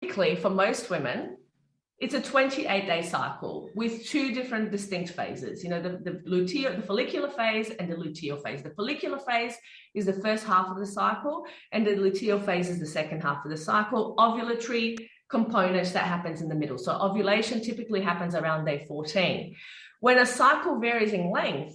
typically for most women, it's a 28-day cycle with two different distinct phases. The follicular phase and the luteal phase. The follicular phase is the first half of the cycle, and the luteal phase is the second half of the cycle. Ovulatory components that happens in the middle. So ovulation typically happens around day 14. When a cycle varies in length,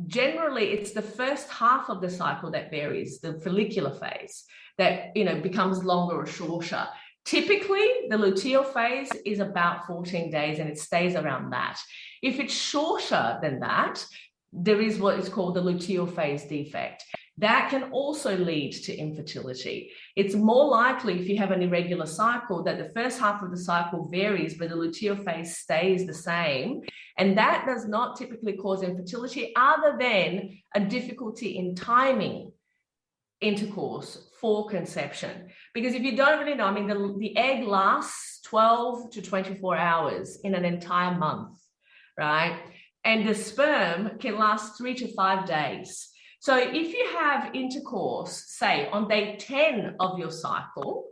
generally it's the first half of the cycle that varies, the follicular phase, that becomes longer or shorter. Typically, the luteal phase is about 14 days and it stays around that. If it's shorter than that, there is what is called the luteal phase defect. That can also lead to infertility. It's more likely if you have an irregular cycle that the first half of the cycle varies, but the luteal phase stays the same. And that does not typically cause infertility other than a difficulty in timing intercourse for conception. Because if you don't really know, the egg lasts 12 to 24 hours in an entire month, right? And the sperm can last 3 to 5 days. So if you have intercourse, say on day 10 of your cycle,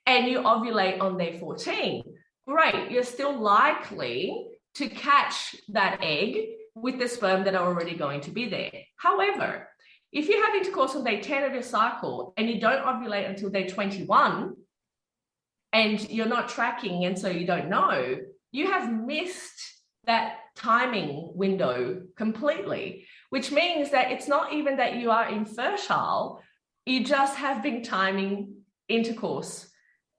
and you ovulate on day 14, great, you're still likely to catch that egg with the sperm that are already going to be there. However, if you have intercourse on day 10 of your cycle and you don't ovulate until day 21 and you're not tracking and so you don't know, you have missed that timing window completely, which means that it's not even that you are infertile, you just have been timing intercourse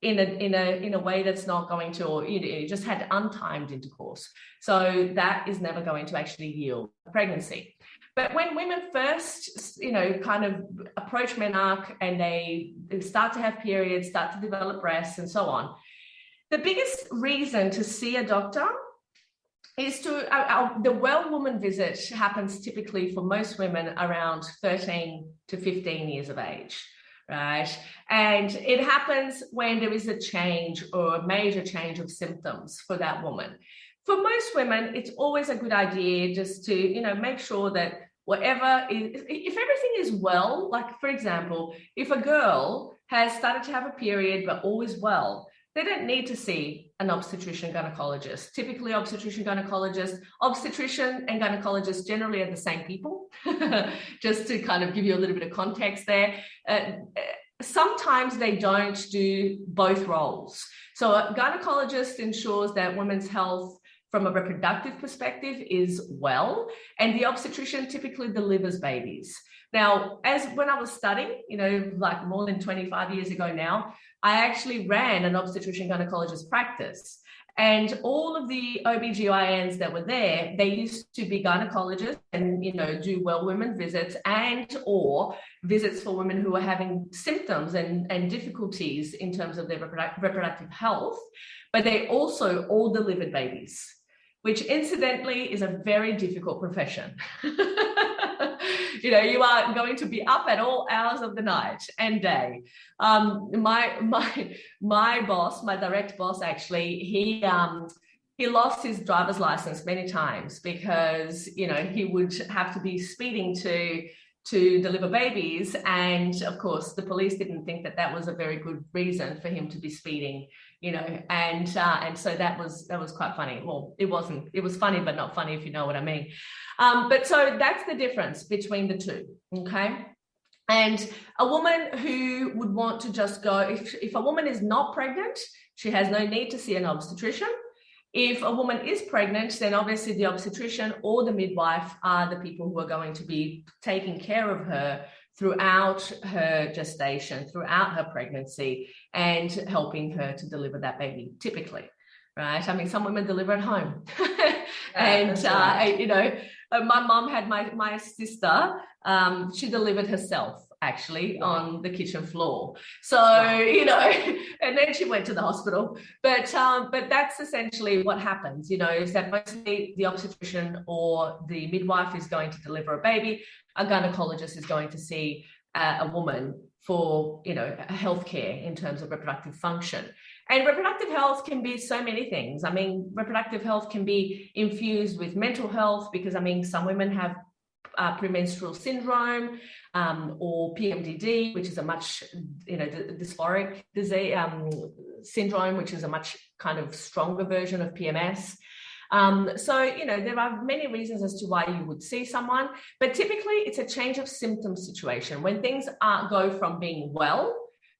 in a way that's not going to, or you just had untimed intercourse. So that is never going to actually yield a pregnancy. But when women first, kind of approach menarche and they start to have periods, start to develop breasts and so on, the biggest reason to see a doctor is the well woman visit happens typically for most women around 13 to 15 years of age, right? And it happens when there is a change or a major change of symptoms for that woman. For most women, it's always a good idea just to, make sure that if everything is well, like for example, if a girl has started to have a period but all is well, they don't need to see an obstetrician gynecologist. Typically, obstetrician and gynecologists generally are the same people, just to kind of give you a little bit of context there. Sometimes they don't do both roles. So a gynecologist ensures that women's health from a reproductive perspective is well, and the obstetrician typically delivers babies. Now, when I was studying, like more than 25 years ago now, I actually ran an obstetrician gynecologist practice, and all of the OBGYNs that were there, they used to be gynecologists and, do well women visits or visits for women who are having symptoms and difficulties in terms of their reproductive health, but they also all delivered babies, which incidentally is a very difficult profession. You are going to be up at all hours of the night and day. My boss, my direct boss, actually, he lost his driver's license many times because, he would have to be speeding to deliver babies. And of course, the police didn't think that was a very good reason for him to be speeding, and so that was quite funny. Well, it was funny, but not funny, if you know what I mean. But so that's the difference between the two. Okay. And a woman who would want to just go, if a woman is not pregnant, she has no need to see an obstetrician. If a woman is pregnant, then obviously the obstetrician or the midwife are the people who are going to be taking care of her throughout her gestation, throughout her pregnancy, and helping her to deliver that baby, typically, right? Some women deliver at home. And, my mom had my sister, she delivered herself, actually, on the kitchen floor. So, and then she went to the hospital. But that's essentially what happens, is that mostly the obstetrician or the midwife is going to deliver a baby. A gynecologist is going to see a woman for, healthcare in terms of reproductive function. And reproductive health can be so many things. Reproductive health can be infused with mental health because, some women have premenstrual syndrome, or PMDD, which is a much, dysphoric disease, syndrome, which is a much kind of stronger version of PMS. There are many reasons as to why you would see someone, but typically it's a change of symptom situation. When things go from being well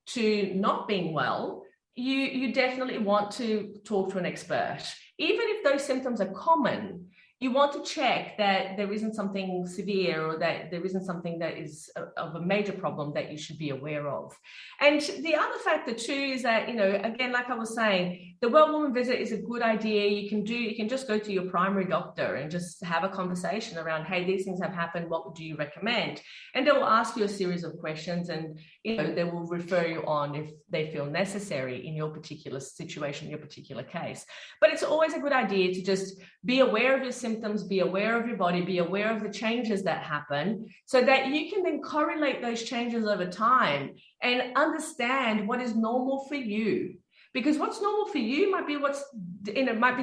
to not being well, you definitely want to talk to an expert. Even if those symptoms are common, you want to check that there isn't something severe or that there isn't something that is of a major problem that you should be aware of. And the other factor too is that, again, like I was saying, the well woman visit is a good idea. You can just go to your primary doctor and just have a conversation around, hey, these things have happened. What do you recommend? And they will ask you a series of questions, and they will refer you on if they feel necessary in your particular situation, your particular case. But it's always a good idea to just be aware of your symptoms, be aware of your body, be aware of the changes that happen, so that you can then correlate those changes over time and understand what is normal for you. Because what's normal for you might be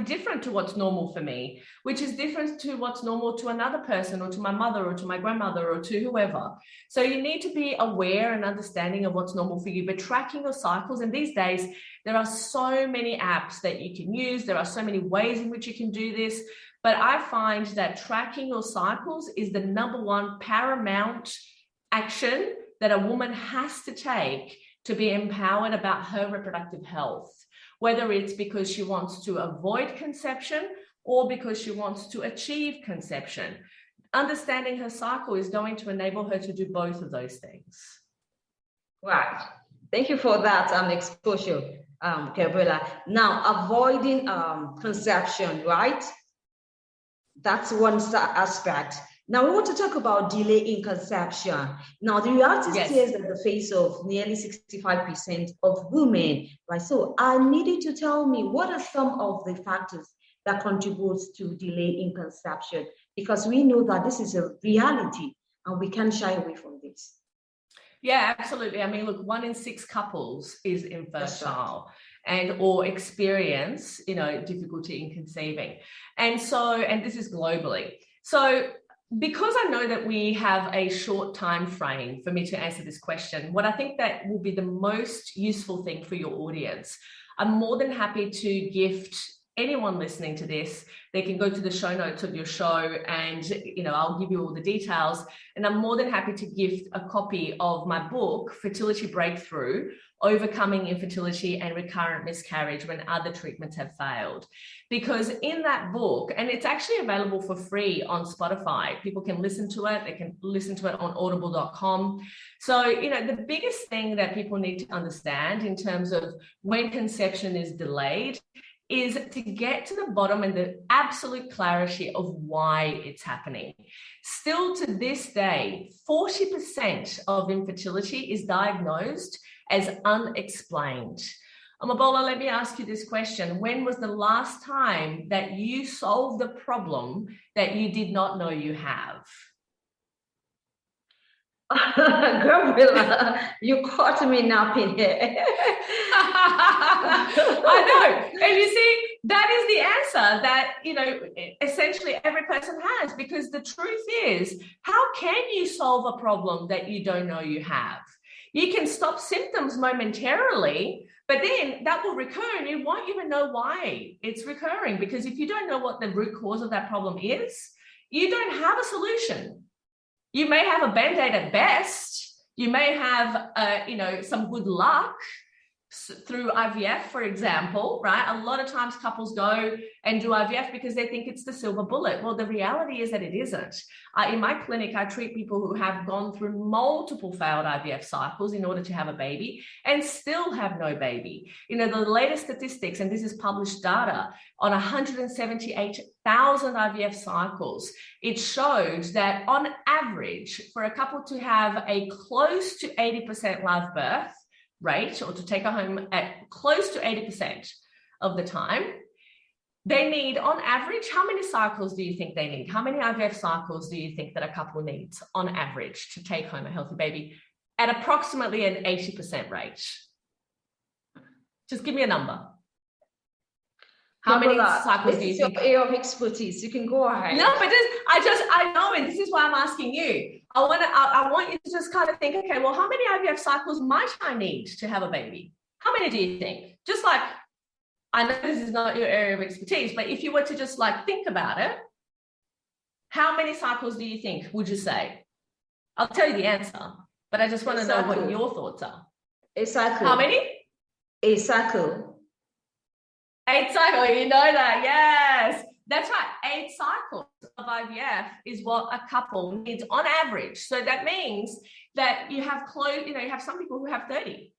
different to what's normal for me, which is different to what's normal to another person, or to my mother, or to my grandmother, or to whoever. So you need to be aware and understanding of what's normal for you, but tracking your cycles. And these days, there are so many apps that you can use. There are so many ways in which you can do this. But I find that tracking your cycles is the number one paramount action that a woman has to take to be empowered about her reproductive health, whether it's because she wants to avoid conception or because she wants to achieve conception. Understanding her cycle is going to enable her to do both of those things. Right. Thank you for that exposure, Gabriela. Now, avoiding conception, right? That's one aspect. Now, we want to talk about delay in conception. Now, the reality stares at the face of nearly 65% of women, right? So I need you to tell me, what are some of the factors that contribute to delay in conception? Because we know that this is a reality and we can't shy away from this. Yeah, absolutely. I mean, look, 1 in 6 couples is infertile or experience, difficulty in conceiving. And this is globally. So because I know that we have a short time frame for me to answer this question, what I think that will be the most useful thing for your audience, I'm more than happy to gift anyone listening to this. They can go to the show notes of your show and, I'll give you all the details. And I'm more than happy to gift a copy of my book, Fertility Breakthrough, Overcoming Infertility and Recurrent Miscarriage When Other Treatments Have Failed. Because in that book, and it's actually available for free on Spotify, people can listen to it. They can listen to it on audible.com. So, the biggest thing that people need to understand in terms of when conception is delayed is to get to the bottom and the absolute clarity of why it's happening. Still to this day, 40% of infertility is diagnosed as unexplained. Amabola, let me ask you this question. When was the last time that you solved a problem that you did not know you have? Gabriela, you caught me napping here. I know. And you see, that is the answer that, essentially every person has, because the truth is, how can you solve a problem that you don't know you have? You can stop symptoms momentarily, but then that will recur and you won't even know why it's recurring, because if you don't know what the root cause of that problem is, you don't have a solution. You may have a Band-Aid at best. You may have, some good luck through IVF, for example, right? A lot of times couples go and do IVF because they think it's the silver bullet. Well, the reality is that it isn't. In my clinic, I treat people who have gone through multiple failed IVF cycles in order to have a baby and still have no baby. The latest statistics, and this is published data, on 178,000 IVF cycles, it shows that on average, for a couple to have a close to 80% live birth rate, or to take her home at close to 80% of the time, they need, on average, how many cycles do you think they need? How many IVF cycles do you think that a couple needs on average to take home a healthy baby at approximately an 80% rate? Just give me a number. How many cycles do you think? This is your area of expertise. You can go ahead. No, but I know, and this is why I'm asking you. I want you to just kind of think, okay, well, how many IVF cycles might I need to have a baby? How many do you think? Just like, I know this is not your area of expertise, but if you were to just like think about it, how many cycles do you think, would you say? I'll tell you the answer, but I just want to know what your thoughts are. A cycle. How many? A cycle. 8 cycles, you know that, yes. That's right, 8 cycles of IVF is what a couple needs on average. So that means that you have you have some people who have 30.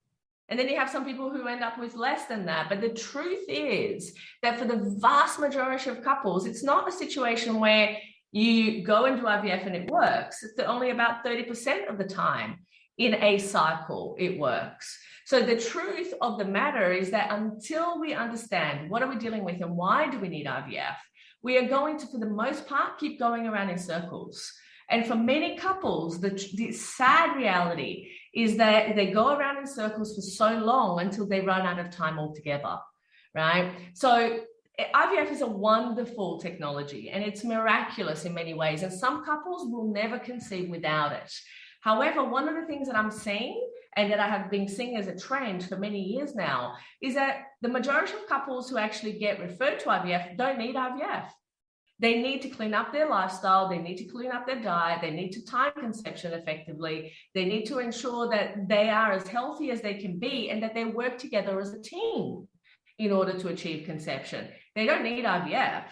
And then you have some people who end up with less than that. But the truth is that for the vast majority of couples, it's not a situation where you go and do IVF and it works. It's only about 30% of the time in a cycle it works. So the truth of the matter is that until we understand what are we dealing with and why do we need IVF, we are going to, for the most part, keep going around in circles. And for many couples, the sad reality is that they go around in circles for so long until they run out of time altogether, right? So IVF is a wonderful technology and it's miraculous in many ways. And some couples will never conceive without it. However, one of the things that I'm seeing and that I have been seeing as a trend for many years now is that the majority of couples who actually get referred to IVF don't need IVF. They need to clean up their lifestyle. They need to clean up their diet. They need to time conception effectively. They need to ensure that they are as healthy as they can be and that they work together as a team in order to achieve conception. They don't need IVF,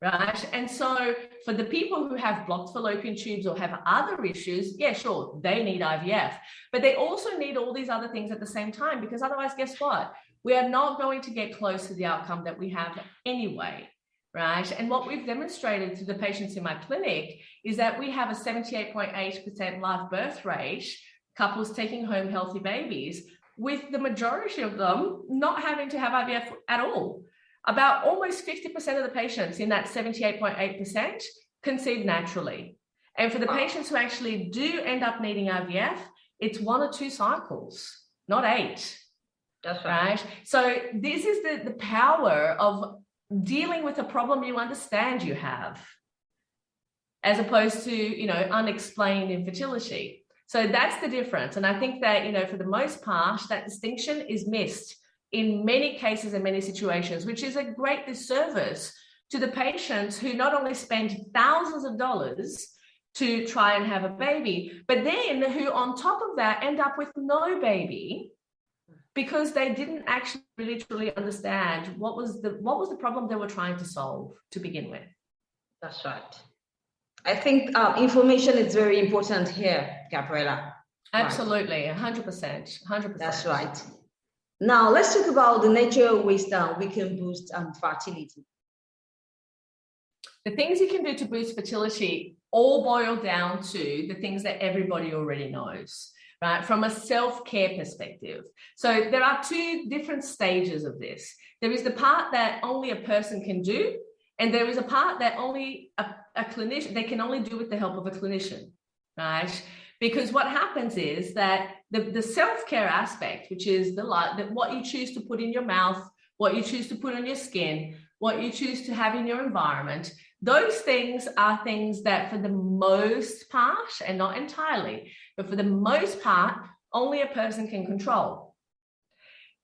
right? And so for the people who have blocked fallopian tubes or have other issues, yeah, sure, they need IVF. But they also need all these other things at the same time, because otherwise, guess what? We are not going to get close to the outcome that we have anyway. Right. And what we've demonstrated to the patients in my clinic is that we have a 78.8% live birth rate, couples taking home healthy babies, with the majority of them not having to have IVF at all. About almost 50% of the patients in that 78.8% conceive naturally. And for the patients who actually do end up needing IVF, it's 1 or 2 cycles, not 8. That's right. So this is the power of dealing with a problem you understand you have, as opposed to, unexplained infertility. So that's the difference. And I think that, for the most part, that distinction is missed in many cases and many situations, which is a great disservice to the patients who not only spend thousands of dollars to try and have a baby, but then who on top of that end up with no baby, because they didn't actually really truly understand what was the problem they were trying to solve to begin with. That's right. I think information is very important here, Gabriela. Absolutely, 100%. That's right. Now let's talk about the natural ways that we can boost fertility. The things you can do to boost fertility all boil down to the things that everybody already knows. Right, from a self-care perspective. So there are 2 different stages of this. There is the part that only a person can do, and there is a part that only a clinician, they can only do with the help of a clinician, right? Because what happens is that the self-care aspect, which is what you choose to put in your mouth, what you choose to put on your skin, what you choose to have in your environment, those things are things that for the most part, and not entirely, but for the most part, only a person can control.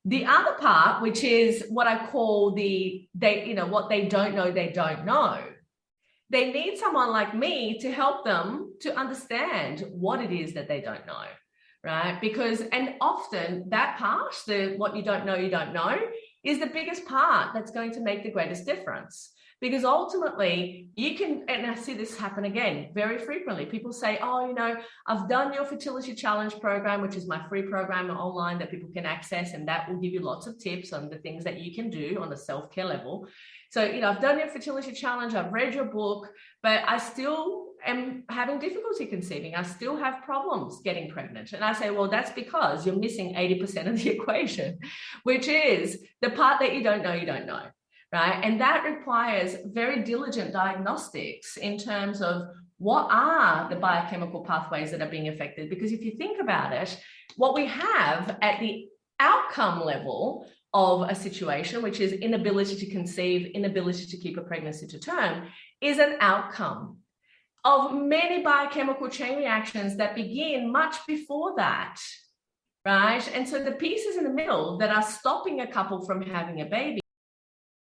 The other part, which is what I call what they don't know, they don't know. They need someone like me to help them to understand what it is that they don't know, right? And often that part, what you don't know, is the biggest part that's going to make the greatest difference. Because ultimately you can, and I see this happen again very frequently. People say, I've done your fertility challenge program, which is my free program online that people can access. And that will give you lots of tips on the things that you can do on a self-care level. So, I've done your fertility challenge, I've read your book, but I still am having difficulty conceiving. I still have problems getting pregnant. And I say, well, that's because you're missing 80% of the equation, which is the part that you don't know. Right. And that requires very diligent diagnostics in terms of what are the biochemical pathways that are being affected. Because if you think about it, what we have at the outcome level, of a situation, which is inability to conceive, inability to keep a pregnancy to term, is an outcome of many biochemical chain reactions that begin much before that, right? And so the pieces in the middle that are stopping a couple from having a baby